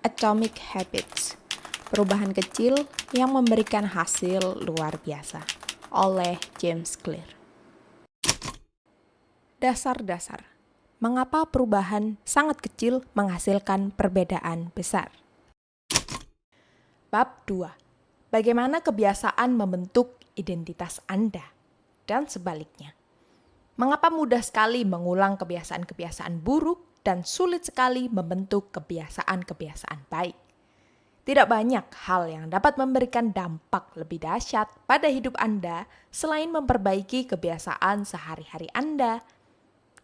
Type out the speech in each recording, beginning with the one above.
Atomic Habits, perubahan kecil yang memberikan hasil luar biasa, oleh James Clear. Dasar-dasar, mengapa perubahan sangat kecil menghasilkan perbedaan besar? Bab 2. Bagaimana kebiasaan membentuk identitas Anda? Dan sebaliknya. Mengapa mudah sekali mengulang kebiasaan-kebiasaan buruk dan sulit sekali membentuk kebiasaan-kebiasaan baik? Tidak banyak hal yang dapat memberikan dampak lebih dahsyat pada hidup Anda selain memperbaiki kebiasaan sehari-hari Anda.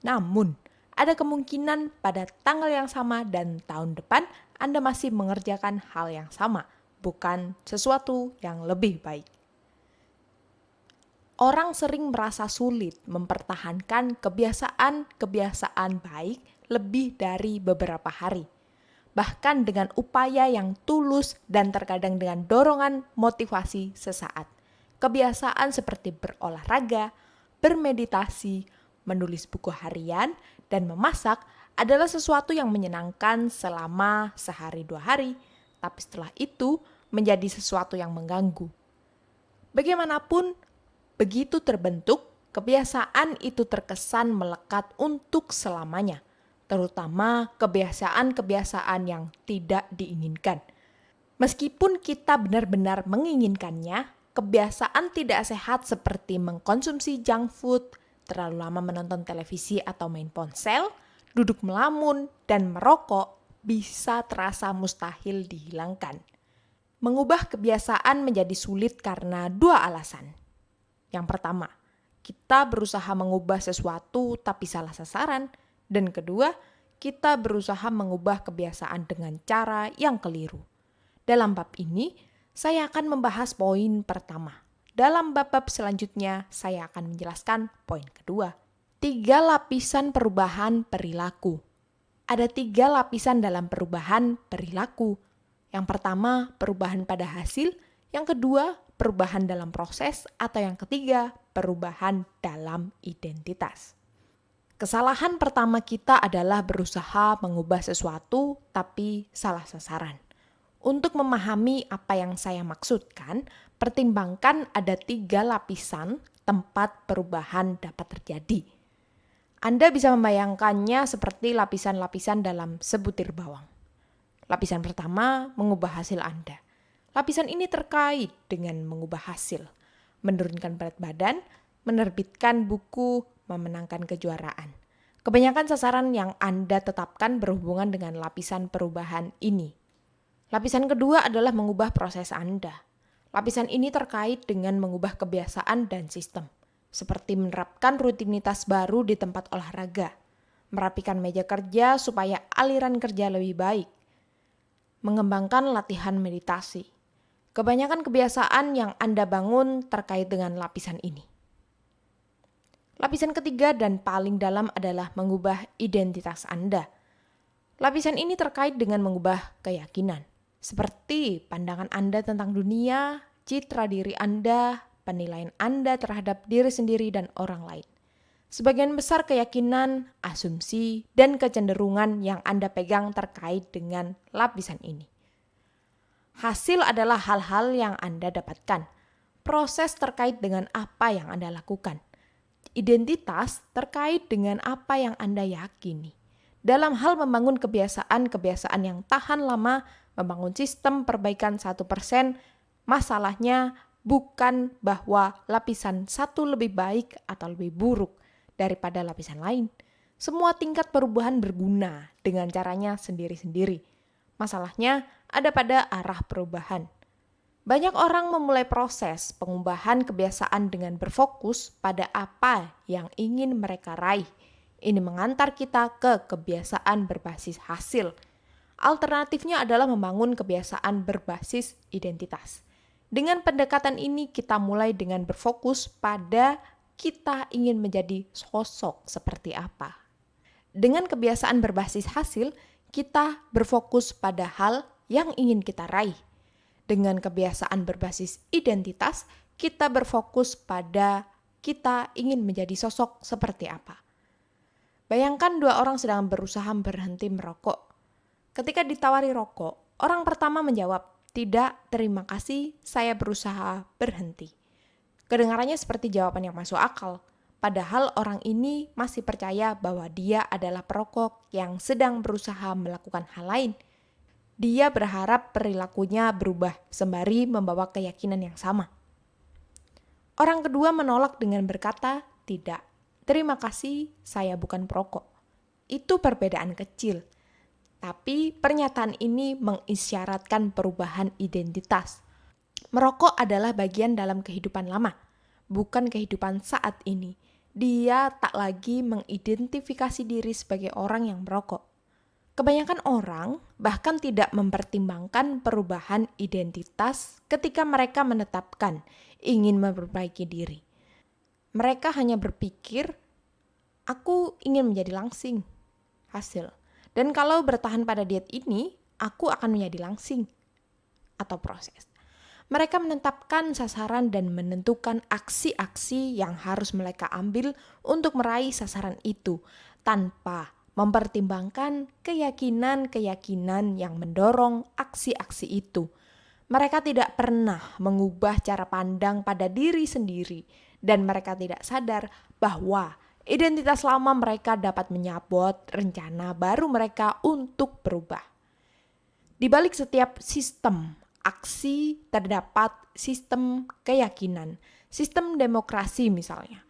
Namun, ada kemungkinan pada tanggal yang sama dan tahun depan Anda masih mengerjakan hal yang sama, bukan sesuatu yang lebih baik. Orang sering merasa sulit mempertahankan kebiasaan-kebiasaan baik lebih dari beberapa hari. Bahkan dengan upaya yang tulus dan terkadang dengan dorongan motivasi sesaat. Kebiasaan seperti berolahraga, bermeditasi, menulis buku harian, dan memasak adalah sesuatu yang menyenangkan selama sehari 2 hari, tapi setelah itu menjadi sesuatu yang mengganggu. Bagaimanapun, begitu terbentuk, kebiasaan itu terkesan melekat untuk selamanya, terutama kebiasaan-kebiasaan yang tidak diinginkan. Meskipun kita benar-benar menginginkannya, kebiasaan tidak sehat seperti mengkonsumsi junk food, terlalu lama menonton televisi atau main ponsel, duduk melamun, dan merokok bisa terasa mustahil dihilangkan. Mengubah kebiasaan menjadi sulit karena 2 alasan. Yang pertama, kita berusaha mengubah sesuatu tapi salah sasaran. Dan kedua, kita berusaha mengubah kebiasaan dengan cara yang keliru. Dalam bab ini, saya akan membahas poin pertama. Dalam bab-bab selanjutnya, saya akan menjelaskan poin kedua. 3 lapisan perubahan perilaku. Ada 3 lapisan dalam perubahan perilaku. Yang pertama, perubahan pada hasil. Yang kedua, perubahan dalam proses, atau yang ketiga, perubahan dalam identitas. Kesalahan pertama kita adalah berusaha mengubah sesuatu tapi salah sasaran. Untuk memahami apa yang saya maksudkan, pertimbangkan ada 3 lapisan tempat perubahan dapat terjadi. Anda bisa membayangkannya seperti lapisan-lapisan dalam sebutir bawang. Lapisan pertama, mengubah hasil Anda. Lapisan ini terkait dengan mengubah hasil, menurunkan berat badan, menerbitkan buku, memenangkan kejuaraan. Kebanyakan sasaran yang Anda tetapkan berhubungan dengan lapisan perubahan ini. Lapisan kedua adalah mengubah proses Anda. Lapisan ini terkait dengan mengubah kebiasaan dan sistem, seperti menerapkan rutinitas baru di tempat olahraga, merapikan meja kerja supaya aliran kerja lebih baik, mengembangkan latihan meditasi. Kebanyakan kebiasaan yang Anda bangun terkait dengan lapisan ini. Lapisan ketiga dan paling dalam adalah mengubah identitas Anda. Lapisan ini terkait dengan mengubah keyakinan, seperti pandangan Anda tentang dunia, citra diri Anda, penilaian Anda terhadap diri sendiri dan orang lain. Sebagian besar keyakinan, asumsi, dan kecenderungan yang Anda pegang terkait dengan lapisan ini. Hasil adalah hal-hal yang Anda dapatkan. Proses terkait dengan apa yang Anda lakukan. Identitas terkait dengan apa yang Anda yakini. Dalam hal membangun kebiasaan-kebiasaan yang tahan lama, membangun sistem perbaikan 1%, masalahnya bukan bahwa lapisan satu lebih baik atau lebih buruk daripada lapisan lain. Semua tingkat perubahan berguna dengan caranya sendiri-sendiri. Masalahnya ada pada arah perubahan. Banyak orang memulai proses pengubahan kebiasaan dengan berfokus pada apa yang ingin mereka raih. Ini mengantar kita ke kebiasaan berbasis hasil. Alternatifnya adalah membangun kebiasaan berbasis identitas. Dengan pendekatan ini kita mulai dengan berfokus pada kita ingin menjadi sosok seperti apa. Dengan kebiasaan berbasis hasil, kita berfokus pada hal yang ingin kita raih. Dengan kebiasaan berbasis identitas, kita berfokus pada kita ingin menjadi sosok seperti apa. Bayangkan dua orang sedang berusaha berhenti merokok. Ketika ditawari rokok, orang pertama menjawab, "Tidak, terima kasih, saya berusaha berhenti." Kedengarannya seperti jawaban yang masuk akal. Padahal orang ini masih percaya bahwa dia adalah perokok yang sedang berusaha melakukan hal lain. Dia berharap perilakunya berubah sembari membawa keyakinan yang sama. Orang kedua menolak dengan berkata, "Tidak, terima kasih, saya bukan perokok." Itu perbedaan kecil. Tapi pernyataan ini mengisyaratkan perubahan identitas. Merokok adalah bagian dalam kehidupan lama, bukan kehidupan saat ini. Dia tak lagi mengidentifikasi diri sebagai orang yang merokok. Kebanyakan orang bahkan tidak mempertimbangkan perubahan identitas ketika mereka menetapkan ingin memperbaiki diri. Mereka hanya berpikir, "Aku ingin menjadi langsing." Hasil. Dan kalau bertahan pada diet ini, aku akan menjadi langsing. Atau proses. Mereka menetapkan sasaran dan menentukan aksi-aksi yang harus mereka ambil untuk meraih sasaran itu tanpa mempertimbangkan keyakinan-keyakinan yang mendorong aksi-aksi itu. Mereka tidak pernah mengubah cara pandang pada diri sendiri dan mereka tidak sadar bahwa identitas lama mereka dapat menyabot rencana baru mereka untuk berubah. Di balik setiap sistem aksi terdapat sistem keyakinan, sistem demokrasi misalnya,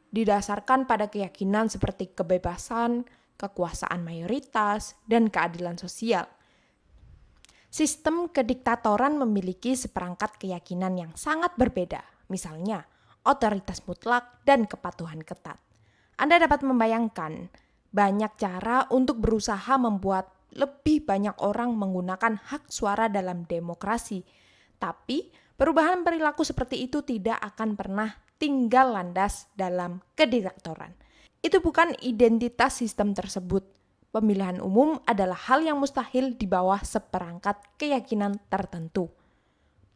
didasarkan pada keyakinan seperti kebebasan, kekuasaan mayoritas, dan keadilan sosial. Sistem kediktatoran memiliki seperangkat keyakinan yang sangat berbeda, misalnya otoritas mutlak dan kepatuhan ketat. Anda dapat membayangkan banyak cara untuk berusaha membuat lebih banyak orang menggunakan hak suara dalam demokrasi. Tapi perubahan perilaku seperti itu tidak akan pernah tinggal landas dalam kediktatoran. Itu bukan identitas sistem tersebut. Pemilihan umum adalah hal yang mustahil di bawah seperangkat keyakinan tertentu.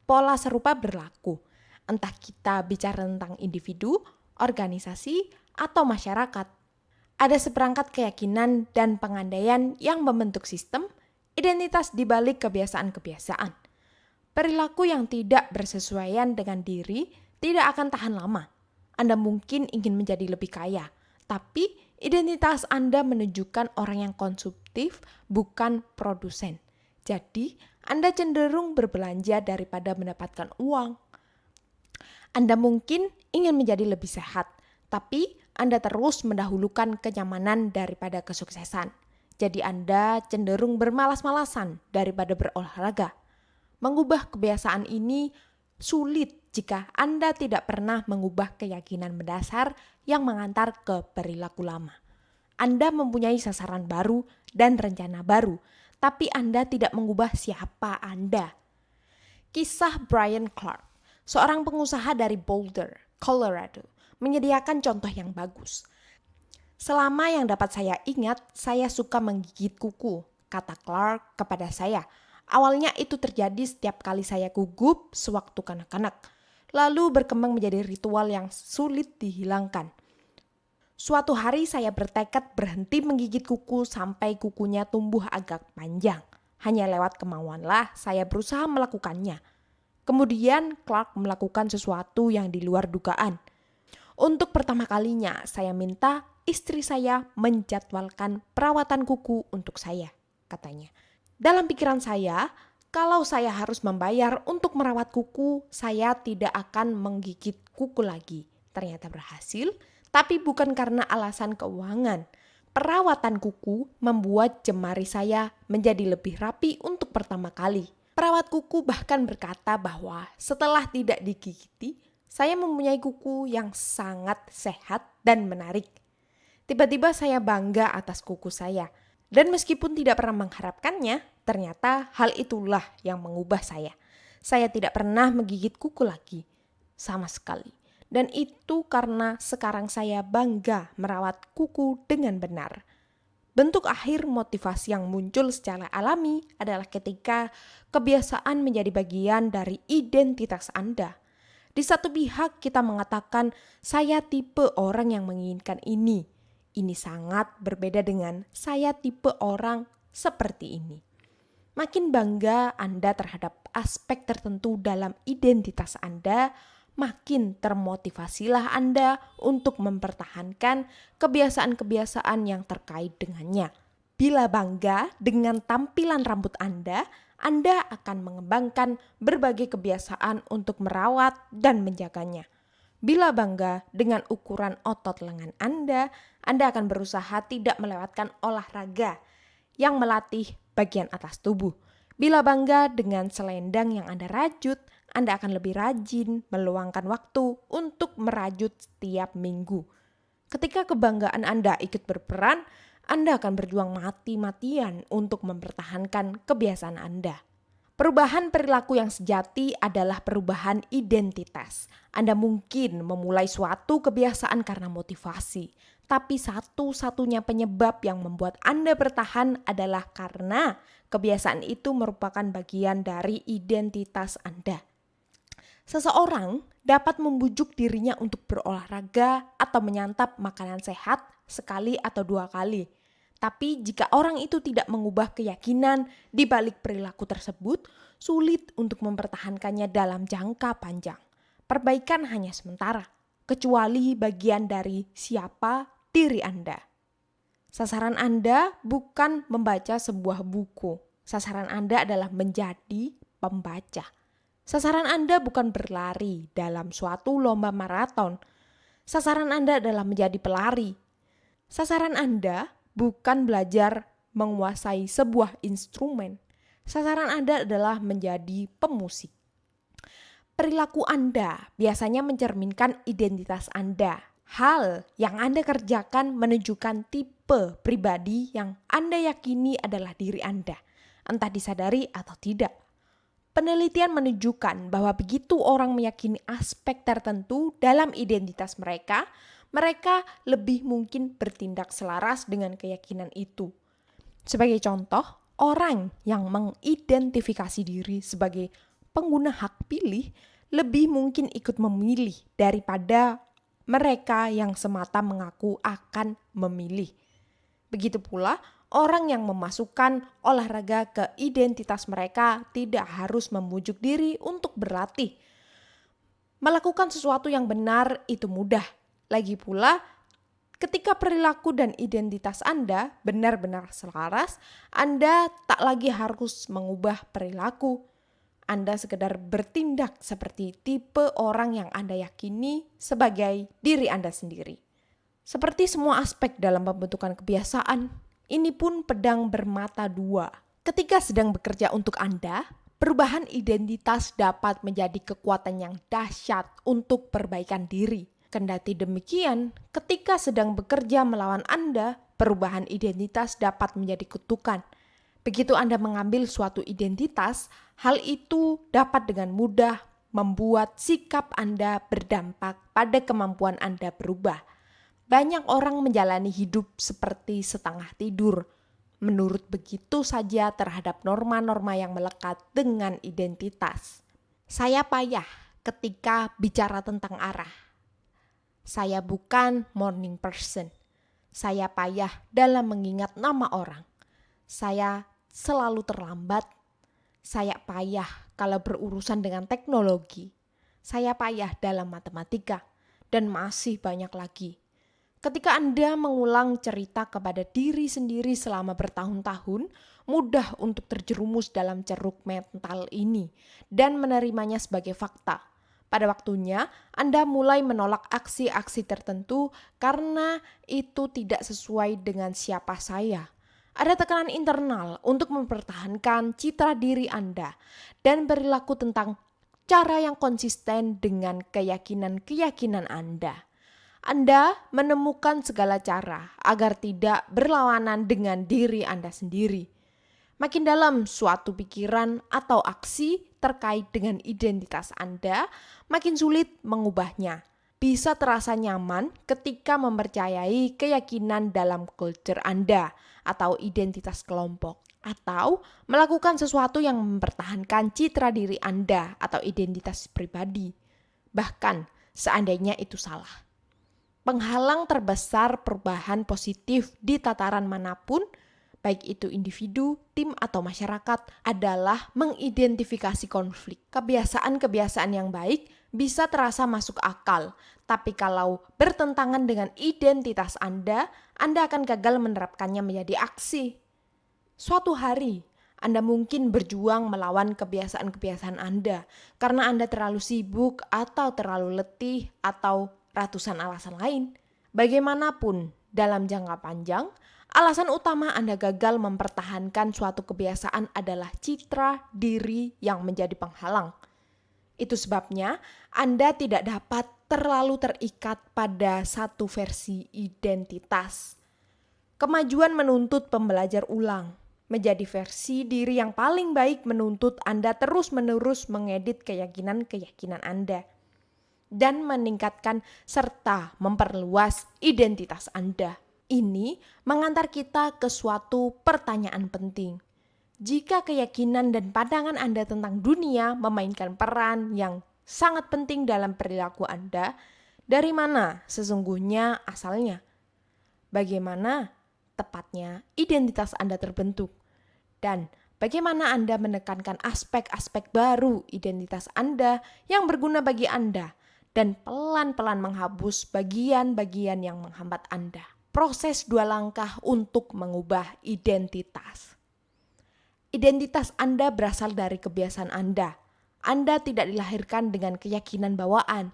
Pola serupa berlaku, entah kita bicara tentang individu, organisasi, atau masyarakat. Ada seperangkat keyakinan dan pengandaian yang membentuk sistem, identitas di balik kebiasaan-kebiasaan. Perilaku yang tidak bersesuaian dengan diri tidak akan tahan lama. Anda mungkin ingin menjadi lebih kaya, tapi identitas Anda menunjukkan orang yang konsumtif, bukan produsen. Jadi, Anda cenderung berbelanja daripada mendapatkan uang. Anda mungkin ingin menjadi lebih sehat, tapi Anda terus mendahulukan kenyamanan daripada kesuksesan. Jadi Anda cenderung bermalas-malasan daripada berolahraga. Mengubah kebiasaan ini sulit jika Anda tidak pernah mengubah keyakinan mendasar yang mengantar ke perilaku lama. Anda mempunyai sasaran baru dan rencana baru, tapi Anda tidak mengubah siapa Anda. Kisah Brian Clark, seorang pengusaha dari Boulder, Colorado, menyediakan contoh yang bagus. "Selama yang dapat saya ingat, saya suka menggigit kuku," kata Clark kepada saya. "Awalnya itu terjadi setiap kali saya gugup sewaktu kanak-kanak, lalu berkembang menjadi ritual yang sulit dihilangkan. Suatu hari saya bertekad berhenti menggigit kuku sampai kukunya tumbuh agak panjang. Hanya lewat kemauanlah saya berusaha melakukannya." Kemudian Clark melakukan sesuatu yang di luar dugaan. "Untuk pertama kalinya saya minta istri saya menjadwalkan perawatan kuku untuk saya," katanya. "Dalam pikiran saya, kalau saya harus membayar untuk merawat kuku, saya tidak akan menggigit kuku lagi." Ternyata berhasil, tapi bukan karena alasan keuangan. Perawatan kuku membuat jemari saya menjadi lebih rapi untuk pertama kali. Perawat kuku bahkan berkata bahwa setelah tidak digigiti, saya mempunyai kuku yang sangat sehat dan menarik. Tiba-tiba saya bangga atas kuku saya. Dan meskipun tidak pernah mengharapkannya, ternyata hal itulah yang mengubah saya. Saya tidak pernah menggigit kuku lagi, sama sekali. Dan itu karena sekarang saya bangga merawat kuku dengan benar. Bentuk akhir motivasi yang muncul secara alami adalah ketika kebiasaan menjadi bagian dari identitas Anda. Di satu pihak kita mengatakan, "Saya tipe orang yang menginginkan ini." Ini sangat berbeda dengan saya tipe orang seperti ini. Makin bangga Anda terhadap aspek tertentu dalam identitas Anda, makin termotivasilah Anda untuk mempertahankan kebiasaan-kebiasaan yang terkait dengannya. Bila bangga dengan tampilan rambut Anda akan mengembangkan berbagai kebiasaan untuk merawat dan menjaganya. Bila bangga dengan ukuran otot lengan Anda akan berusaha tidak melewatkan olahraga yang melatih bagian atas tubuh. Bila bangga dengan selendang yang Anda rajut, Anda akan lebih rajin meluangkan waktu untuk merajut setiap minggu. Ketika kebanggaan Anda ikut berperan, Anda akan berjuang mati-matian untuk mempertahankan kebiasaan Anda. Perubahan perilaku yang sejati adalah perubahan identitas. Anda mungkin memulai suatu kebiasaan karena motivasi, tapi satu-satunya penyebab yang membuat Anda bertahan adalah karena kebiasaan itu merupakan bagian dari identitas Anda. Seseorang dapat membujuk dirinya untuk berolahraga atau menyantap makanan sehat sekali atau 2 kali. Tapi jika orang itu tidak mengubah keyakinan di balik perilaku tersebut, sulit untuk mempertahankannya dalam jangka panjang. Perbaikan hanya sementara, kecuali bagian dari siapa diri Anda. Sasaran Anda bukan membaca sebuah buku. Sasaran Anda adalah menjadi pembaca. Sasaran Anda bukan berlari dalam suatu lomba maraton. Sasaran Anda adalah menjadi pelari. Sasaran Anda bukan belajar menguasai sebuah instrumen. Sasaran Anda adalah menjadi pemusik. Perilaku Anda biasanya mencerminkan identitas Anda. Hal yang Anda kerjakan menunjukkan tipe pribadi yang Anda yakini adalah diri Anda, entah disadari atau tidak. Penelitian menunjukkan bahwa begitu orang meyakini aspek tertentu dalam identitas mereka lebih mungkin bertindak selaras dengan keyakinan itu. Sebagai contoh, orang yang mengidentifikasi diri sebagai pengguna hak pilih lebih mungkin ikut memilih daripada mereka yang semata mengaku akan memilih. Begitu pula, orang yang memasukkan olahraga ke identitas mereka tidak harus membujuk diri untuk berlatih. Melakukan sesuatu yang benar itu mudah. Lagi pula, ketika perilaku dan identitas Anda benar-benar selaras, Anda tak lagi harus mengubah perilaku. Anda sekedar bertindak seperti tipe orang yang Anda yakini sebagai diri Anda sendiri. Seperti semua aspek dalam pembentukan kebiasaan, ini pun pedang bermata dua. Ketika sedang bekerja untuk Anda, perubahan identitas dapat menjadi kekuatan yang dahsyat untuk perbaikan diri. Kendati demikian, ketika sedang bekerja melawan Anda, perubahan identitas dapat menjadi kutukan. Begitu Anda mengambil suatu identitas, hal itu dapat dengan mudah membuat sikap Anda berdampak pada kemampuan Anda berubah. Banyak orang menjalani hidup seperti setengah tidur, menurut begitu saja terhadap norma-norma yang melekat dengan identitas. Saya payah ketika bicara tentang arah. Saya bukan morning person. Saya payah dalam mengingat nama orang. Saya selalu terlambat. Saya payah kalau berurusan dengan teknologi. Saya payah dalam matematika. Dan masih banyak lagi. Ketika Anda mengulang cerita kepada diri sendiri selama bertahun-tahun, mudah untuk terjerumus dalam ceruk mental ini dan menerimanya sebagai fakta. Pada waktunya, Anda mulai menolak aksi-aksi tertentu karena itu tidak sesuai dengan siapa saya. Ada tekanan internal untuk mempertahankan citra diri Anda dan perilaku tentang cara yang konsisten dengan keyakinan-keyakinan Anda. Anda menemukan segala cara agar tidak berlawanan dengan diri Anda sendiri. Makin dalam suatu pikiran atau aksi terkait dengan identitas Anda, makin sulit mengubahnya. Bisa terasa nyaman ketika mempercayai keyakinan dalam kultur Anda atau identitas kelompok. Atau melakukan sesuatu yang mempertahankan citra diri Anda atau identitas pribadi. Bahkan seandainya itu salah. Penghalang terbesar perubahan positif di tataran manapun, baik itu individu, tim, atau masyarakat, adalah mengidentifikasi konflik. Kebiasaan-kebiasaan yang baik bisa terasa masuk akal, tapi kalau bertentangan dengan identitas Anda akan gagal menerapkannya menjadi aksi. Suatu hari, Anda mungkin berjuang melawan kebiasaan-kebiasaan Anda karena Anda terlalu sibuk atau terlalu letih atau ratusan alasan lain. Bagaimanapun, dalam jangka panjang, alasan utama Anda gagal mempertahankan suatu kebiasaan adalah citra diri yang menjadi penghalang. Itu sebabnya Anda tidak dapat terlalu terikat pada satu versi identitas. Kemajuan menuntut pembelajar ulang. Menjadi versi diri yang paling baik menuntut Anda terus-menerus mengedit keyakinan-keyakinan Anda dan meningkatkan serta memperluas identitas Anda. Ini mengantar kita ke suatu pertanyaan penting. Jika keyakinan dan pandangan Anda tentang dunia memainkan peran yang sangat penting dalam perilaku Anda, dari mana sesungguhnya asalnya? Bagaimana tepatnya identitas Anda terbentuk? Dan bagaimana Anda menekankan aspek-aspek baru identitas Anda yang berguna bagi Anda dan pelan-pelan menghapus bagian-bagian yang menghambat Anda. Proses 2 langkah untuk mengubah identitas. Identitas Anda berasal dari kebiasaan Anda. Anda tidak dilahirkan dengan keyakinan bawaan.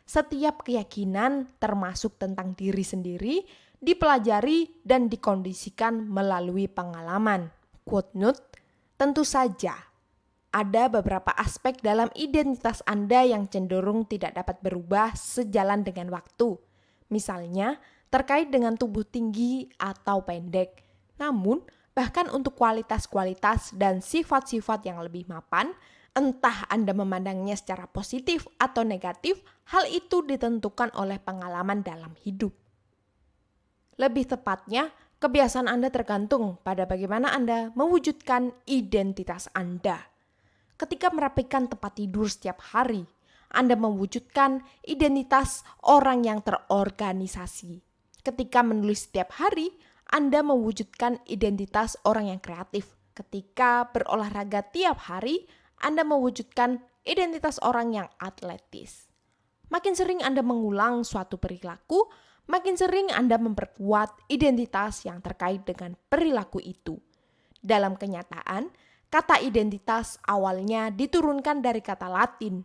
Setiap keyakinan termasuk tentang diri sendiri dipelajari dan dikondisikan melalui pengalaman. Quote note, tentu saja ada beberapa aspek dalam identitas Anda yang cenderung tidak dapat berubah sejalan dengan waktu. Misalnya, terkait dengan tubuh tinggi atau pendek. Namun, bahkan untuk kualitas-kualitas dan sifat-sifat yang lebih mapan, entah Anda memandangnya secara positif atau negatif, hal itu ditentukan oleh pengalaman dalam hidup. Lebih tepatnya, kebiasaan Anda tergantung pada bagaimana Anda mewujudkan identitas Anda. Ketika merapikan tempat tidur setiap hari, Anda mewujudkan identitas orang yang terorganisasi. Ketika menulis setiap hari, Anda mewujudkan identitas orang yang kreatif. Ketika berolahraga tiap hari, Anda mewujudkan identitas orang yang atletis. Makin sering Anda mengulang suatu perilaku, makin sering Anda memperkuat identitas yang terkait dengan perilaku itu. Dalam kenyataan, kata identitas awalnya diturunkan dari kata Latin,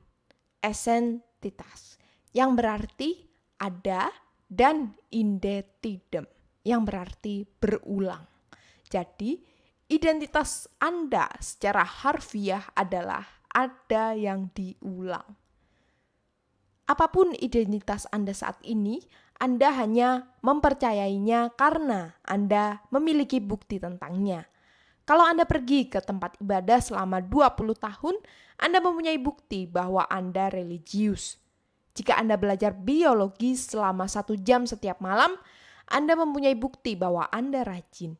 essentitas, yang berarti ada, dan indetidem, yang berarti berulang. Jadi, identitas Anda secara harfiah adalah ada yang diulang. Apapun identitas Anda saat ini, Anda hanya mempercayainya karena Anda memiliki bukti tentangnya. Kalau Anda pergi ke tempat ibadah selama 20 tahun, Anda mempunyai bukti bahwa Anda religius. Jika Anda belajar biologi selama 1 jam setiap malam, Anda mempunyai bukti bahwa Anda rajin.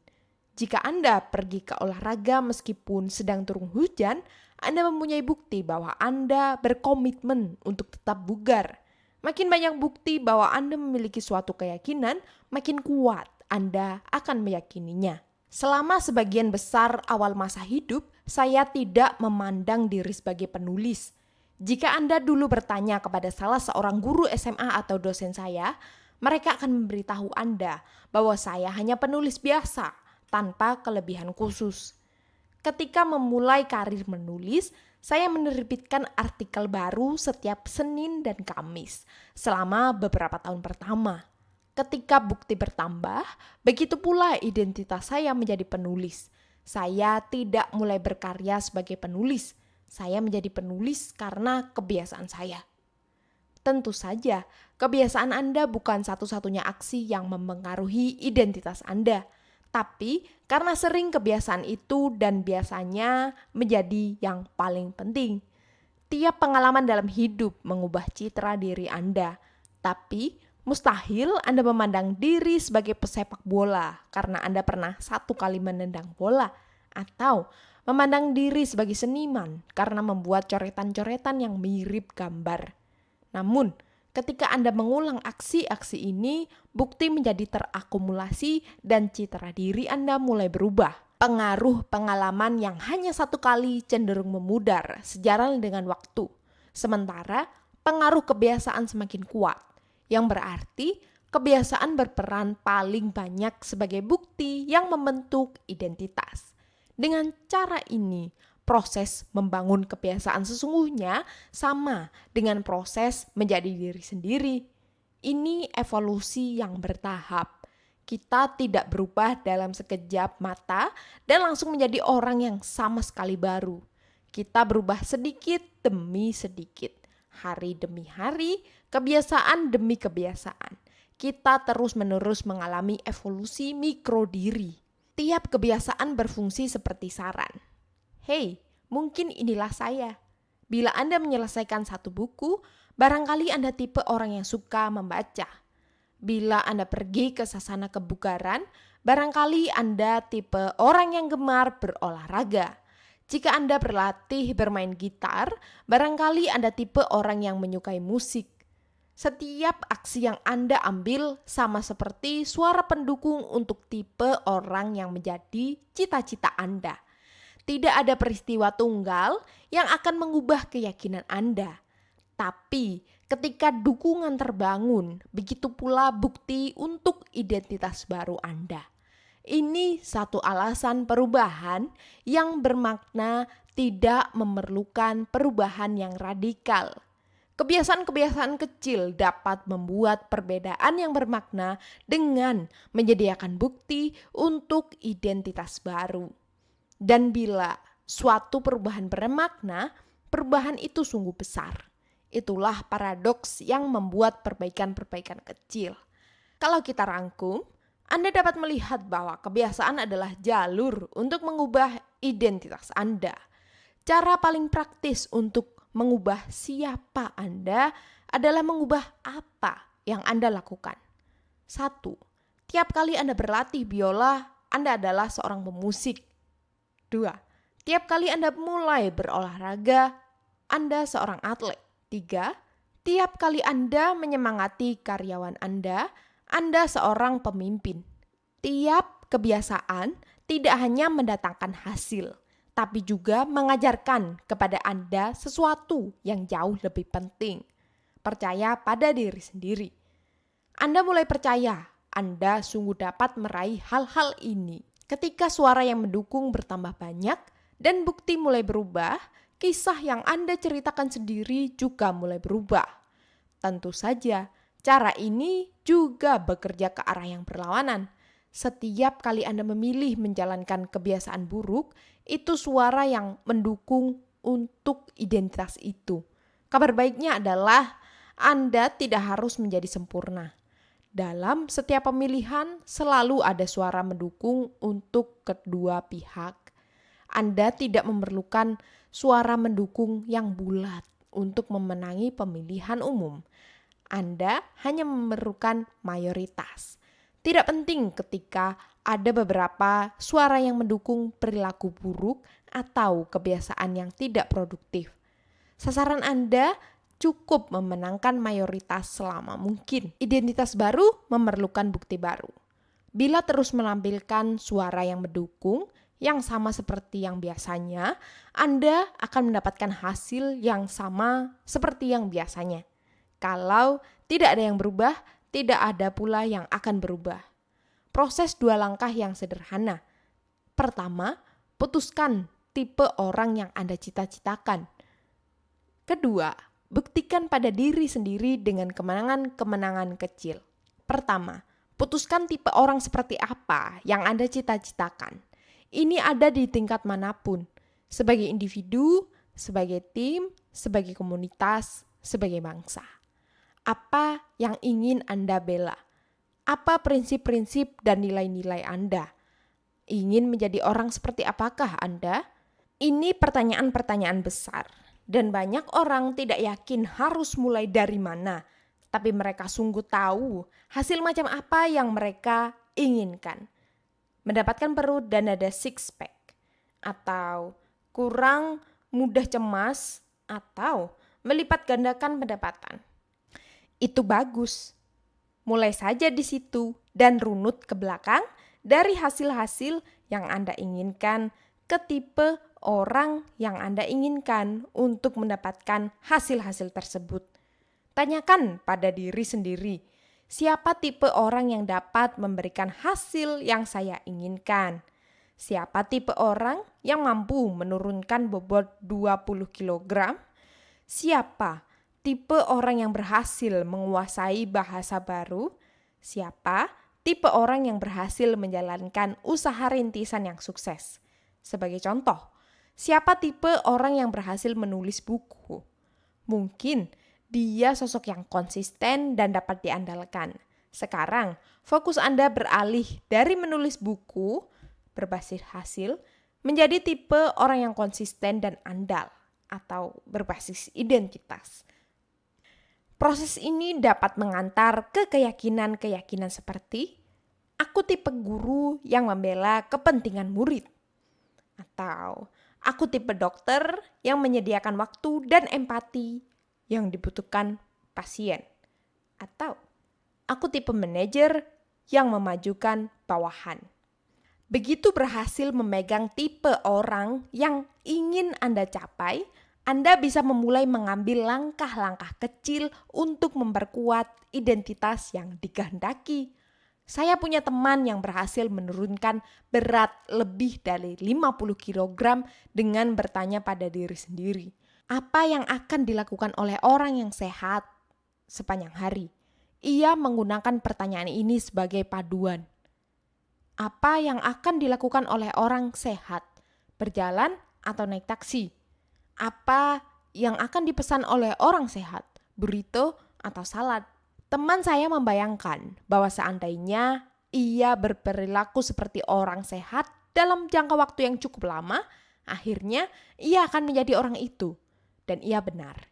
Jika Anda pergi ke olahraga meskipun sedang turun hujan, Anda mempunyai bukti bahwa Anda berkomitmen untuk tetap bugar. Makin banyak bukti bahwa Anda memiliki suatu keyakinan, makin kuat Anda akan meyakininya. Selama sebagian besar awal masa hidup, saya tidak memandang diri sebagai penulis. Jika Anda dulu bertanya kepada salah seorang guru SMA atau dosen saya, mereka akan memberitahu Anda bahwa saya hanya penulis biasa, tanpa kelebihan khusus. Ketika memulai karir menulis, saya menerbitkan artikel baru setiap Senin dan Kamis selama beberapa tahun pertama. Ketika bukti bertambah, begitu pula identitas saya menjadi penulis. Saya tidak mulai berkarya sebagai penulis. Saya menjadi penulis karena kebiasaan saya. Tentu saja, kebiasaan Anda bukan satu-satunya aksi yang mempengaruhi identitas Anda. Tapi karena sering kebiasaan itu dan biasanya menjadi yang paling penting. Tiap pengalaman dalam hidup mengubah citra diri Anda. Tapi mustahil Anda memandang diri sebagai pesepak bola karena Anda pernah 1 kali menendang bola. Atau memandang diri sebagai seniman karena membuat coretan-coretan yang mirip gambar. Namun, Ketika Anda mengulang aksi-aksi ini, bukti menjadi terakumulasi dan citra diri Anda mulai berubah. Pengaruh pengalaman yang hanya satu kali cenderung memudar sejalan dengan waktu. Sementara pengaruh kebiasaan semakin kuat, yang berarti kebiasaan berperan paling banyak sebagai bukti yang membentuk identitas. Dengan cara ini, proses membangun kebiasaan sesungguhnya sama dengan proses menjadi diri sendiri. Ini evolusi yang bertahap. Kita tidak berubah dalam sekejap mata dan langsung menjadi orang yang sama sekali baru. Kita berubah sedikit demi sedikit, hari demi hari, kebiasaan demi kebiasaan. Kita terus-menerus mengalami evolusi mikro diri. Tiap kebiasaan berfungsi seperti saran. Hei, mungkin inilah saya. Bila Anda menyelesaikan satu buku, barangkali Anda tipe orang yang suka membaca. Bila Anda pergi ke sasana kebugaran, barangkali Anda tipe orang yang gemar berolahraga. Jika Anda berlatih bermain gitar, barangkali Anda tipe orang yang menyukai musik. Setiap aksi yang Anda ambil sama seperti suara pendukung untuk tipe orang yang menjadi cita-cita Anda. Tidak ada peristiwa tunggal yang akan mengubah keyakinan Anda. Tapi ketika dukungan terbangun, begitu pula bukti untuk identitas baru Anda. Ini satu alasan perubahan yang bermakna tidak memerlukan perubahan yang radikal. Kebiasaan-kebiasaan kecil dapat membuat perbedaan yang bermakna dengan menyediakan bukti untuk identitas baru. Dan bila suatu perubahan bermakna, perubahan itu sungguh besar. Itulah paradoks yang membuat perbaikan-perbaikan kecil. Kalau kita rangkum, Anda dapat melihat bahwa kebiasaan adalah jalur untuk mengubah identitas Anda. Cara paling praktis untuk mengubah siapa Anda adalah mengubah apa yang Anda lakukan. 1. Tiap kali Anda berlatih biola, Anda adalah seorang pemusik. 2. Tiap kali Anda mulai berolahraga, Anda seorang atlet. 3. Tiap kali Anda menyemangati karyawan Anda seorang pemimpin. Tiap kebiasaan tidak hanya mendatangkan hasil, tapi juga mengajarkan kepada Anda sesuatu yang jauh lebih penting. Percaya pada diri sendiri. Anda mulai percaya Anda sungguh dapat meraih hal-hal ini. Ketika suara yang mendukung bertambah banyak dan bukti mulai berubah, kisah yang Anda ceritakan sendiri juga mulai berubah. Tentu saja, cara ini juga bekerja ke arah yang berlawanan. Setiap kali Anda memilih menjalankan kebiasaan buruk, itu suara yang mendukung untuk identitas itu. Kabar baiknya adalah Anda tidak harus menjadi sempurna. Dalam setiap pemilihan selalu ada suara mendukung untuk kedua pihak. Anda tidak memerlukan suara mendukung yang bulat untuk memenangi pemilihan umum. Anda hanya memerlukan mayoritas. Tidak penting ketika ada beberapa suara yang mendukung perilaku buruk atau kebiasaan yang tidak produktif. Sasaran Anda cukup memenangkan mayoritas selama mungkin. Identitas baru memerlukan bukti baru. Bila terus menampilkan suara yang mendukung, yang sama seperti yang biasanya, Anda akan mendapatkan hasil yang sama seperti yang biasanya. Kalau tidak ada yang berubah, tidak ada pula yang akan berubah. Proses 2 langkah yang sederhana. Pertama, putuskan tipe orang yang Anda cita-citakan. Kedua, buktikan pada diri sendiri dengan kemenangan-kemenangan kecil. Pertama, putuskan tipe orang seperti apa yang Anda cita-citakan. Ini ada di tingkat manapun, sebagai individu, sebagai tim, sebagai komunitas, sebagai bangsa. Apa yang ingin Anda bela? Apa prinsip-prinsip dan nilai-nilai Anda? Ingin menjadi orang seperti apakah Anda? Ini pertanyaan-pertanyaan besar. Dan banyak orang tidak yakin harus mulai dari mana, tapi mereka sungguh tahu hasil macam apa yang mereka inginkan. Mendapatkan perut dan dada six pack, atau kurang mudah cemas, atau melipat gandakan pendapatan. Itu bagus. Mulai saja di situ dan runut ke belakang dari hasil-hasil yang Anda inginkan ke tipe orang yang Anda inginkan untuk mendapatkan hasil-hasil tersebut. Tanyakan pada diri sendiri, siapa tipe orang yang dapat memberikan hasil yang saya inginkan? Siapa tipe orang yang mampu menurunkan bobot 20 kg? Siapa tipe orang yang berhasil menguasai bahasa baru? Siapa tipe orang yang berhasil menjalankan usaha rintisan yang sukses? Sebagai contoh, siapa tipe orang yang berhasil menulis buku? Mungkin dia sosok yang konsisten dan dapat diandalkan. Sekarang, fokus Anda beralih dari menulis buku berbasis hasil menjadi tipe orang yang konsisten dan andal atau berbasis identitas. Proses ini dapat mengantar ke keyakinan-keyakinan seperti aku tipe guru yang membela kepentingan murid, atau aku tipe dokter yang menyediakan waktu dan empati yang dibutuhkan pasien, atau aku tipe manajer yang memajukan bawahan. Begitu berhasil memegang tipe orang yang ingin Anda capai, Anda bisa memulai mengambil langkah-langkah kecil untuk memperkuat identitas yang dikehendaki. Saya punya teman yang berhasil menurunkan berat lebih dari 50 kg dengan bertanya pada diri sendiri, apa yang akan dilakukan oleh orang yang sehat sepanjang hari? Ia menggunakan pertanyaan ini sebagai paduan. Apa yang akan dilakukan oleh orang sehat? Berjalan atau naik taksi? Apa yang akan dipesan oleh orang sehat? Burrito atau salad? Teman saya membayangkan bahwa seandainya ia berperilaku seperti orang sehat dalam jangka waktu yang cukup lama, akhirnya ia akan menjadi orang itu. Dan ia benar.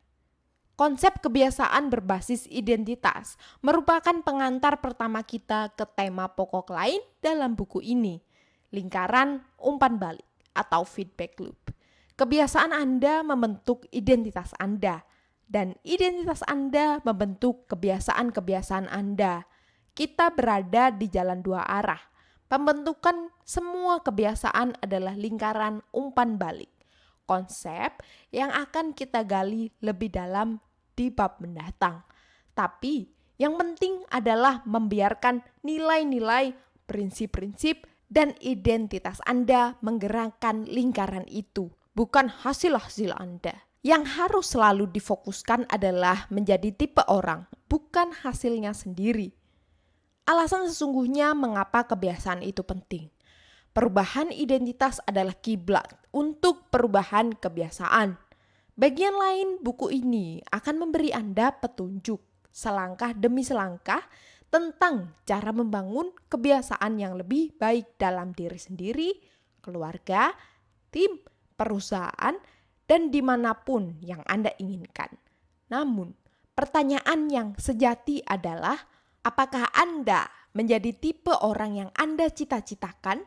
Konsep kebiasaan berbasis identitas merupakan pengantar pertama kita ke tema pokok lain dalam buku ini, lingkaran umpan balik atau feedback loop. Kebiasaan Anda membentuk identitas Anda, dan identitas Anda membentuk kebiasaan-kebiasaan Anda. Kita berada di jalan dua arah. Pembentukan semua kebiasaan adalah lingkaran umpan balik. Konsep yang akan kita gali lebih dalam di bab mendatang. Tapi yang penting adalah membiarkan nilai-nilai, prinsip-prinsip, dan identitas Anda menggerakkan lingkaran itu, bukan hasil-hasil Anda. Yang harus selalu difokuskan adalah menjadi tipe orang, bukan hasilnya sendiri. Alasan sesungguhnya mengapa kebiasaan itu penting. Perubahan identitas adalah kiblat untuk perubahan kebiasaan. Bagian lain buku ini akan memberi Anda petunjuk selangkah demi selangkah tentang cara membangun kebiasaan yang lebih baik dalam diri sendiri, keluarga, tim, perusahaan, dan dimanapun yang Anda inginkan. Namun, pertanyaan yang sejati adalah, apakah Anda menjadi tipe orang yang Anda cita-citakan?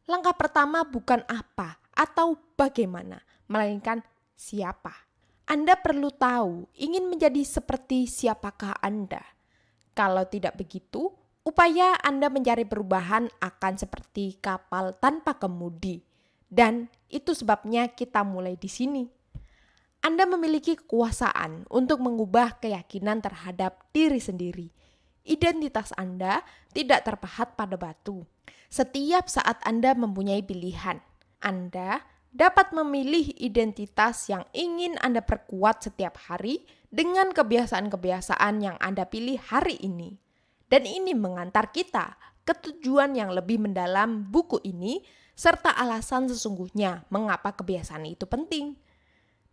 Langkah pertama bukan apa atau bagaimana, melainkan siapa. Anda perlu tahu ingin menjadi seperti siapakah Anda. Kalau tidak begitu, upaya Anda mencari perubahan akan seperti kapal tanpa kemudi. Dan itu sebabnya kita mulai di sini. Anda memiliki kekuasaan untuk mengubah keyakinan terhadap diri sendiri. Identitas Anda tidak terpahat pada batu. Setiap saat Anda mempunyai pilihan, Anda dapat memilih identitas yang ingin Anda perkuat setiap hari dengan kebiasaan-kebiasaan yang Anda pilih hari ini. Dan ini mengantar kita ke tujuan yang lebih mendalam buku ini serta alasan sesungguhnya mengapa kebiasaan itu penting.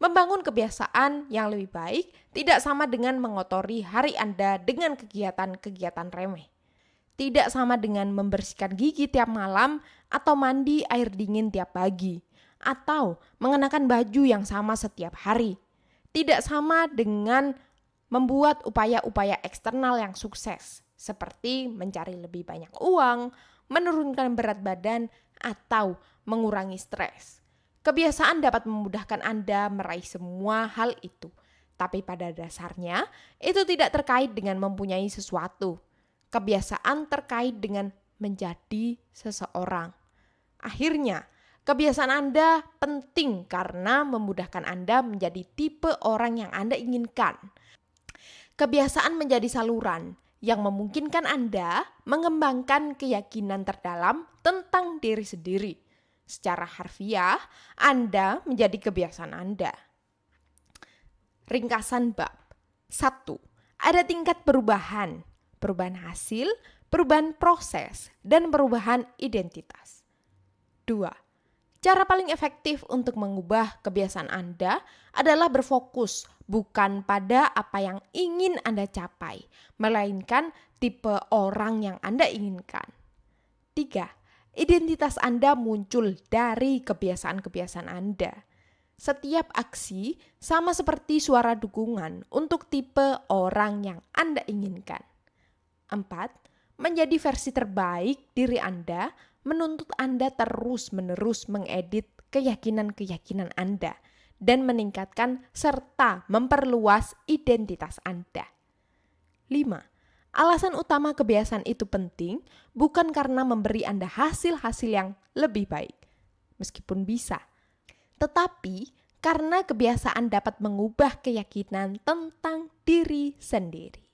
Membangun kebiasaan yang lebih baik tidak sama dengan mengotori hari Anda dengan kegiatan-kegiatan remeh. Tidak sama dengan membersihkan gigi tiap malam atau mandi air dingin tiap pagi. Atau mengenakan baju yang sama setiap hari. Tidak sama dengan membuat upaya-upaya eksternal yang sukses, seperti mencari lebih banyak uang, menurunkan berat badan, atau mengurangi stres. Kebiasaan dapat memudahkan Anda meraih semua hal itu. Tapi pada dasarnya, itu tidak terkait dengan mempunyai sesuatu. Kebiasaan terkait dengan menjadi seseorang. Akhirnya, kebiasaan Anda penting karena memudahkan Anda menjadi tipe orang yang Anda inginkan. Kebiasaan menjadi saluran yang memungkinkan Anda mengembangkan keyakinan terdalam tentang diri sendiri. Secara harfiah, Anda menjadi kebiasaan Anda. Ringkasan bab. 1. Ada tingkat perubahan. Perubahan hasil, perubahan proses, dan perubahan identitas. 2. Cara paling efektif untuk mengubah kebiasaan Anda adalah berfokus bukan pada apa yang ingin Anda capai, melainkan tipe orang yang Anda inginkan. 3. Identitas Anda muncul dari kebiasaan-kebiasaan Anda. Setiap aksi sama seperti suara dukungan untuk tipe orang yang Anda inginkan. 4. Menjadi versi terbaik diri Anda menuntut Anda terus-menerus mengedit keyakinan-keyakinan Anda dan meningkatkan serta memperluas identitas Anda. 5. Alasan utama kebiasaan itu penting bukan karena memberi Anda hasil-hasil yang lebih baik, meskipun bisa, tetapi karena kebiasaan dapat mengubah keyakinan tentang diri sendiri.